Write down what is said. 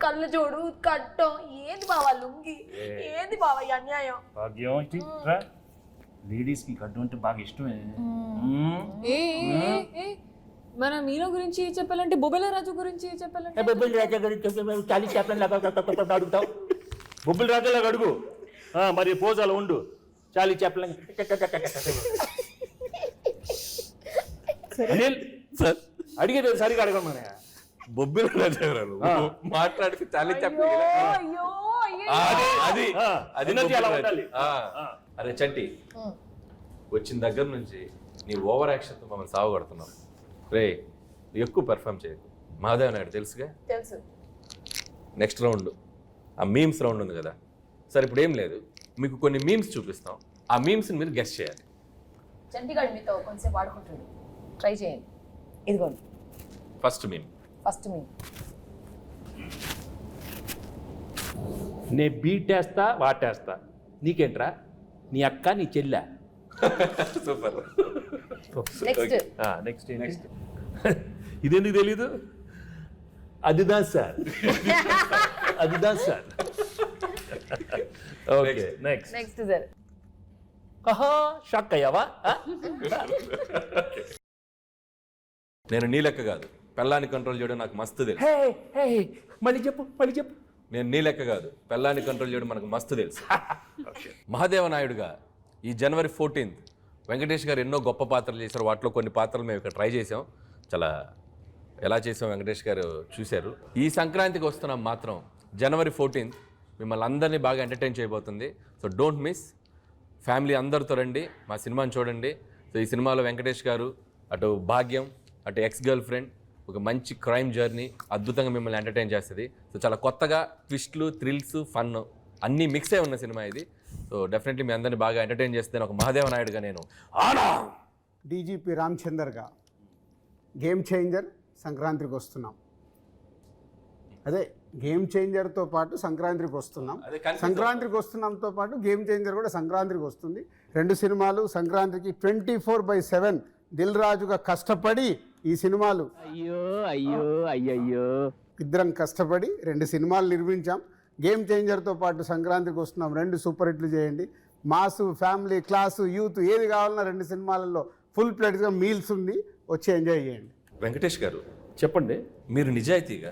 కళ్ళు చూడు కట్టం ఏంది బావా లుంగి ఏంది బావా ఈ అన్యాయం భాగ్యం లేడీస్ కి కట్టు అంటే బాగా ఇష్టమే. మన మీలో గురించి చెప్పాలంటే బొబ్బెల రాజు గురించి చెప్పాలంటే బొబ్బిల్ రాజా గురించి చాలీ చేపలు అడుగుతావు. బొబ్బిల్ రాజాలాగా అడుగు. మరి పోజాలు ఉండు. చాలీ చేపలు అనిల్ సార్ అడిగేది సరిగా అడగమని. బొబ్బిల రాజా గారు మాట్లాడితే చాలా చెప్పాలి. అయ్యో అది అది ఎనర్జీ అలా ఉండాలి. అరే చంటి, వచ్చిన దగ్గర నుంచి నీ ఓవర్ యాక్షన్తో మమ్మల్ని సాగుకొడుతున్నావు. రే ఎక్కువ పెర్ఫామ్ చేయకు. మహాదేవ్ నాయుడు తెలుసుగా. తెలుసు. నెక్స్ట్ రౌండ్ ఆ మీమ్స్ రౌండ్ ఉంది కదా. సరే ఇప్పుడు ఏం లేదు, మీకు కొన్ని మీమ్స్ చూపిస్తాం. ఆ మీమ్స్ని మీరు గెస్ట్ చేయాలి. చంటిగాడు మీతో కొంచెంసేపు ఆడుకుంటాడు, ట్రై చేయండి. ఇదిగోండి ఫస్ట్ మీమ్. నే బీటేస్తా వాటేస్తా, నీకేంట్రా నీ అక్క నీ చెల్లె. సూపర్. నెక్స్ట్ నెక్స్ట్ ఇదెందుకు తెలీదు? అదిదా sir. Okay next sir. Shock అయ్యావా? నేను నీ లెక్క కాదు, పెళ్ళాన్ని కంట్రోల్ చేయడం నాకు మస్తు తెలుసు. మళ్ళీ చెప్పు. నేను నీ లెక్క కాదు, పెళ్ళాన్ని కంట్రోల్ చేయడం మనకు మస్తు తెలుసు. మహాదేవ నాయుడుగా ఈ జనవరి 14th వెంకటేష్ గారు ఎన్నో గొప్ప పాత్రలు చేశారు. వాటిలో కొన్ని పాత్రలు మేము ఇక్కడ ట్రై చేసాం. చాలా ఎలా చేసాం వెంకటేష్ గారు చూశారు. ఈ సంక్రాంతికి వస్తున్నాం మాత్రం జనవరి 14th మిమ్మల్ని అందరినీ బాగా ఎంటర్టైన్ చేయబోతుంది. So don't miss. ఫ్యామిలీ అందరితో రండి, మా సినిమాని చూడండి. సో ఈ సినిమాలో వెంకటేష్ గారు, అటు భాగ్యం, అటు ఎక్స్ గర్ల్ ఫ్రెండ్, ఒక మంచి క్రైమ్ జర్నీ అద్భుతంగా మిమ్మల్ని ఎంటర్టైన్ చేస్తుంది. సో చాలా కొత్తగా ట్విస్ట్లు, థ్రిల్స్, ఫన్ అన్నీ మిక్స్ అయి ఉన్న సినిమా ఇది. సో డెఫినెట్లీ మీ అందరినీ బాగా ఎంటర్టైన్ చేస్తే ఒక మహాదేవ నాయుడుగా నేను డీజీపీ రామచందర్గా గేమ్ చేంజర్ సంక్రాంతికి వస్తున్నాం. అదే గేమ్ చేంజర్తో పాటు సంక్రాంతికి వస్తున్నాం. సంక్రాంతికి వస్తున్నాంతో పాటు గేమ్ చేంజర్ కూడా సంక్రాంతికి వస్తుంది. 2 సినిమాలు సంక్రాంతికి 24/7 దిల్ రాజుగా కష్టపడి ఈ సినిమాలు అయ్యో ఇద్దరం కష్టపడి 2 సినిమాలు నిర్మించాం. గేమ్ చేంజర్తో పాటు సంక్రాంతికి వస్తున్నాం. 2 సూపర్ హిట్లు చేయండి. మాసు, ఫ్యామిలీ, క్లాసు, యూత్ ఏది కావాలన్నా 2 సినిమాలలో ఫుల్ ప్లేట్గా మీల్స్ ఉంది, వచ్చి ఎంజాయ్ చేయండి. వెంకటేష్ గారు చెప్పండి. మీరు నిజాయితీగా